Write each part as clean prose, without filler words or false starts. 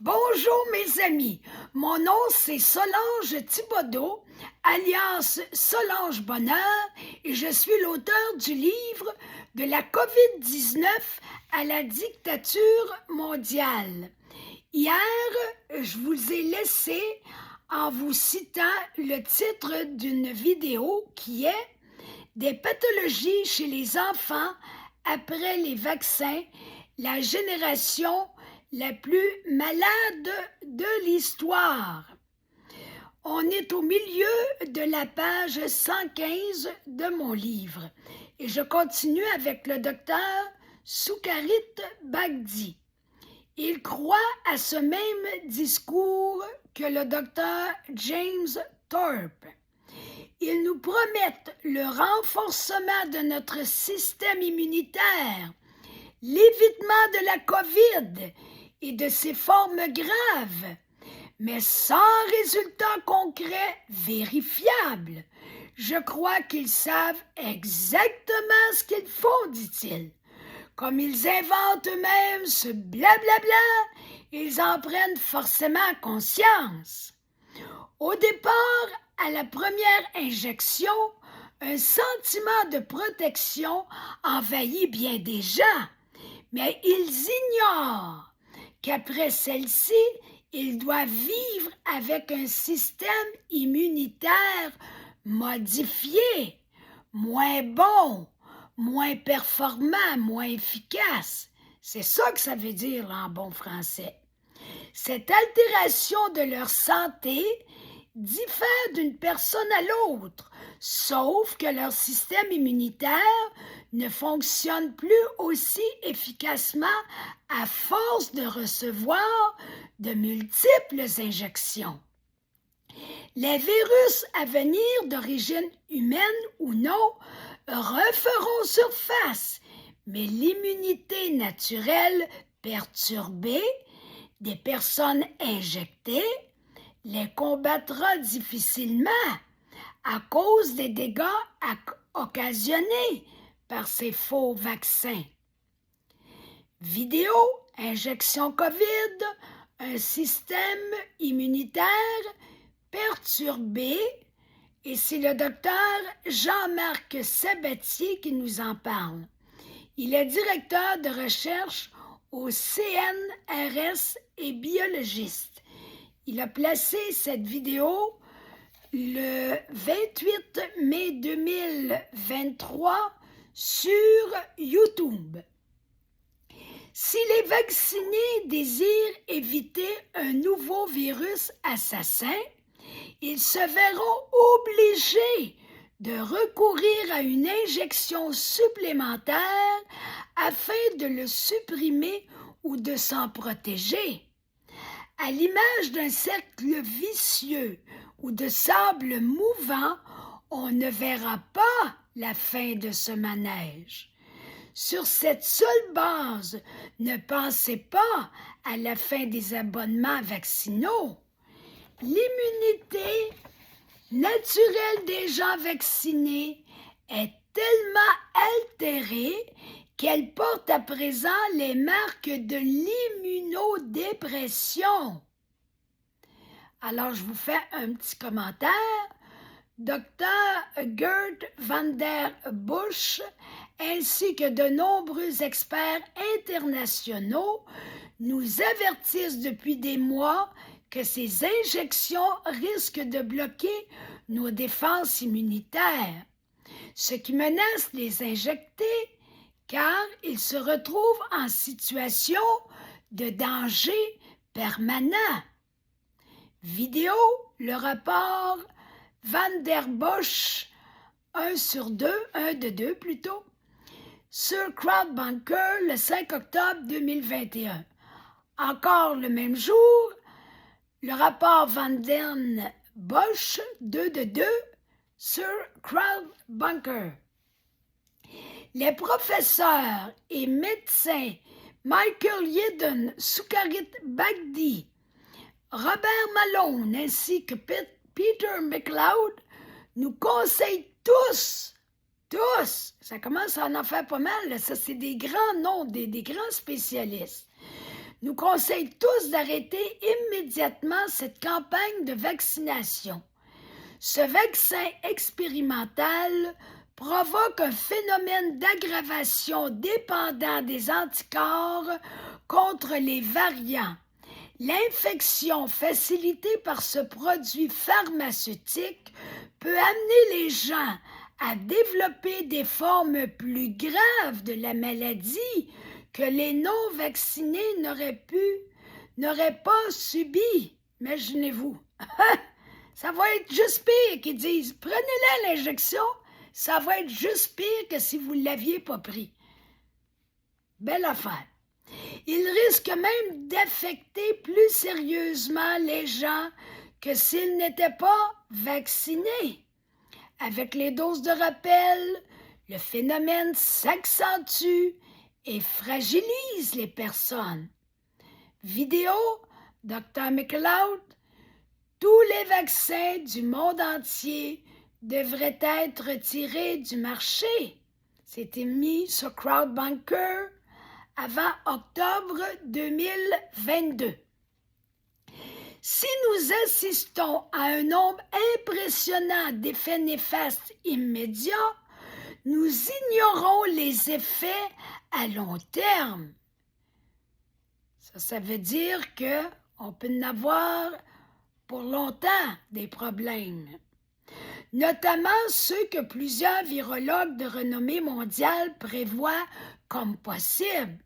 Bonjour mes amis, mon nom c'est Solange Thibodeau, alias Solange Bonheur, et je suis l'auteur du livre de la COVID-19 à la dictature mondiale. Hier, je vous ai laissé en vous citant le titre d'une vidéo qui est « Des pathologies chez les enfants après les vaccins, la génération la plus malade de l'histoire ». On est au milieu de la page 115 de mon livre et je continue avec le docteur Soukharit Bagdi. Il croit à ce même discours que le docteur James Thorpe. Ils nous promettent le renforcement de notre système immunitaire, l'évitement de la COVID et de ses formes graves, mais sans résultats concrets vérifiables. Je crois qu'ils savent exactement ce qu'ils font, dit-il. Comme ils inventent eux-mêmes ce blablabla, ils en prennent forcément conscience. Au départ, à la première injection, un sentiment de protection envahit bien des gens, mais ils ignorent qu'après celle-ci, ils doivent vivre avec un système immunitaire modifié, moins bon, moins performant, moins efficace. C'est ça que ça veut dire en bon français. Cette altération de leur santé diffère d'une personne à l'autre, sauf que leur système immunitaire ne fonctionne plus aussi efficacement à force de recevoir de multiples injections. Les virus à venir d'origine humaine ou non referont surface, mais l'immunité naturelle perturbée des personnes injectées les combattra difficilement à cause des dégâts occasionnés par ces faux vaccins. Vidéo, injection COVID, un système immunitaire perturbé, et c'est le docteur Jean-Marc Sabatier qui nous en parle. Il est directeur de recherche au CNRS et biologiste. Il a placé cette vidéo le 28 mai 2023 sur YouTube. Si les vaccinés désirent éviter un nouveau virus assassin, ils se verront obligés de recourir à une injection supplémentaire afin de le supprimer ou de s'en protéger. À l'image d'un cercle vicieux ou de sable mouvant, on ne verra pas la fin de ce manège. Sur cette seule base, ne pensez pas à la fin des abonnements vaccinaux. L'immunité naturelle des gens vaccinés est tellement altérée qu'elle porte à présent les marques de l'immunodépression. Alors, je vous fais un petit commentaire. Dr. Gert van der Busch ainsi que de nombreux experts internationaux nous avertissent depuis des mois que ces injections risquent de bloquer nos défenses immunitaires, ce qui menace les injectés car ils se retrouvent en situation de danger permanent. Vidéo, le rapport Van der Busch 1 de 2 plutôt, sur Crowdbunker le 5 octobre 2021. Encore le même jour, le rapport Van der Busch 2 de 2 sur Crowdbunker. Les professeurs et médecins Michael Yeadon, Soukharit Bagdi, Robert Malone ainsi que Peter McLeod nous conseillent tous, ça commence à en faire pas mal, ça c'est des grands noms, des grands spécialistes, nous conseille tous d'arrêter immédiatement cette campagne de vaccination. Ce vaccin expérimental provoque un phénomène d'aggravation dépendant des anticorps contre les variants. L'infection facilitée par ce produit pharmaceutique peut amener les gens à développer des formes plus graves de la maladie que les non-vaccinés n'auraient pas subi. Imaginez-vous. Ça va être juste pire qu'ils disent « Prenez-la l'injection, ça va être juste pire que si vous ne l'aviez pas pris. » Belle affaire. Il risque même d'affecter plus sérieusement les gens que s'ils n'étaient pas vaccinés. Avec les doses de rappel, le phénomène s'accentue et fragilise les personnes. Vidéo, Dr. McLeod, tous les vaccins du monde entier devraient être retirés du marché. C'était mis sur Crowdbunker avant octobre 2022. Si nous assistons à un nombre impressionnant d'effets néfastes immédiats, nous ignorons les effets à long terme. Ça veut dire qu'on peut en avoir pour longtemps des problèmes, notamment ceux que plusieurs virologues de renommée mondiale prévoient comme possibles.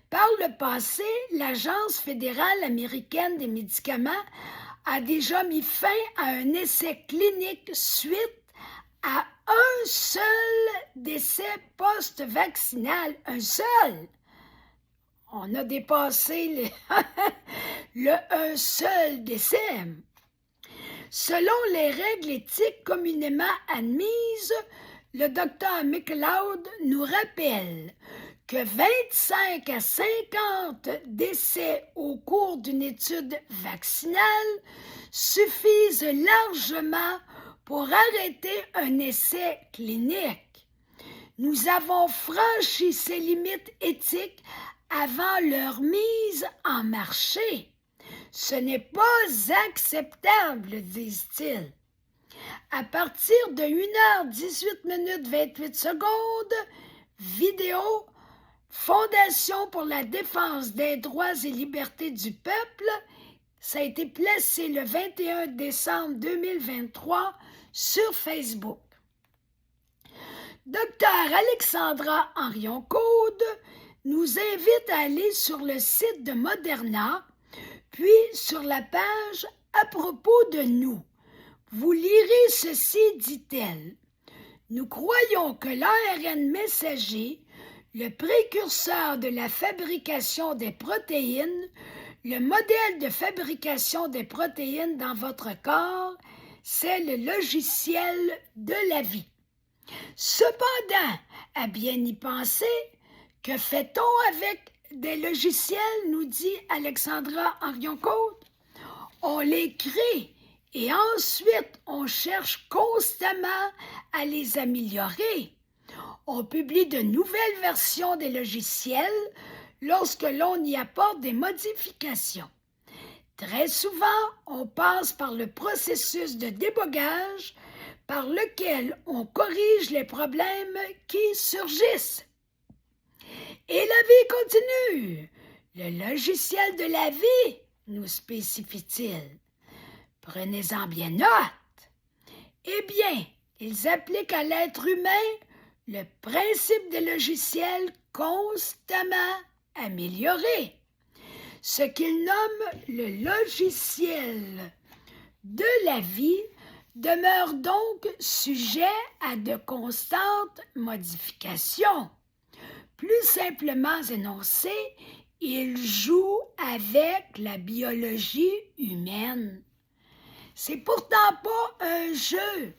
Par le passé, l'Agence fédérale américaine des médicaments a déjà mis fin à un essai clinique suite à un seul décès post-vaccinal, un seul. On a dépassé le un seul décès. Selon les règles éthiques communément admises, le docteur McLeod nous rappelle que 25 à 50 décès au cours d'une étude vaccinale suffisent largement pour arrêter un essai clinique. Nous avons franchi ces limites éthiques avant leur mise en marché. Ce n'est pas acceptable, disent-ils. À partir de 1h18 28 secondes, vidéo Fondation pour la défense des droits et libertés du peuple, ça a été placé le 21 décembre 2023 sur Facebook. Dr. Alexandra Henrion-Caude nous invite à aller sur le site de Moderna, puis sur la page « À propos de nous ». Vous lirez ceci, dit-elle. Nous croyons que l'ARN messager, le précurseur de la fabrication des protéines, le modèle de fabrication des protéines dans votre corps, c'est le logiciel de la vie. Cependant, à bien y penser, que fait-on avec des logiciels, nous dit Alexandra Henrion-Caude? On les crée et ensuite on cherche constamment à les améliorer. On publie de nouvelles versions des logiciels lorsque l'on y apporte des modifications. Très souvent, on passe par le processus de débogage par lequel on corrige les problèmes qui surgissent. Et la vie continue. Le logiciel de la vie, nous spécifie-t-il. Prenez-en bien note. Eh bien, ils appliquent à l'être humain le principe des logiciels constamment améliorés, ce qu'ils nomment le logiciel de la vie demeure donc sujet à de constantes modifications. Plus simplement énoncé, il joue avec la biologie humaine. C'est pourtant pas un jeu.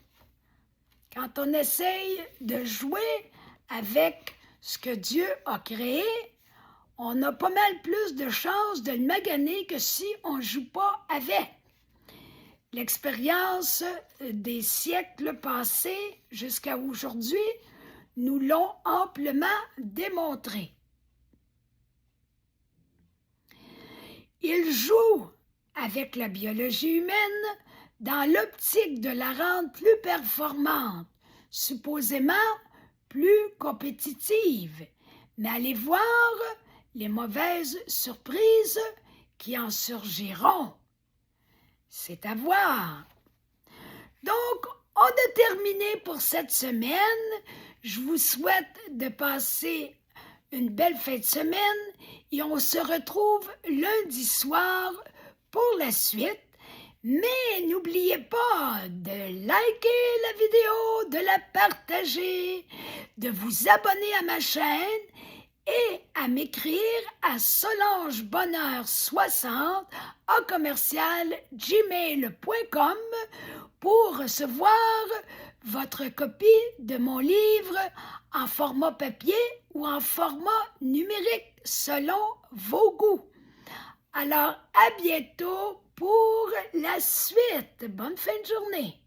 Quand on essaye de jouer avec ce que Dieu a créé, on a pas mal plus de chances de le maganer que si on ne joue pas avec. L'expérience des siècles passés jusqu'à aujourd'hui nous l'ont amplement démontré. Il joue avec la biologie humaine dans l'optique de la rendre plus performante, supposément plus compétitive. Mais allez voir les mauvaises surprises qui en surgiront. C'est à voir. Donc, on a terminé pour cette semaine. Je vous souhaite de passer une belle fin de semaine et on se retrouve lundi soir pour la suite. Mais n'oubliez pas de liker la vidéo, de la partager, de vous abonner à ma chaîne et à m'écrire à solangebonheur60@gmail.com pour recevoir votre copie de mon livre en format papier ou en format numérique selon vos goûts. Alors, à bientôt pour la suite. Bonne fin de journée.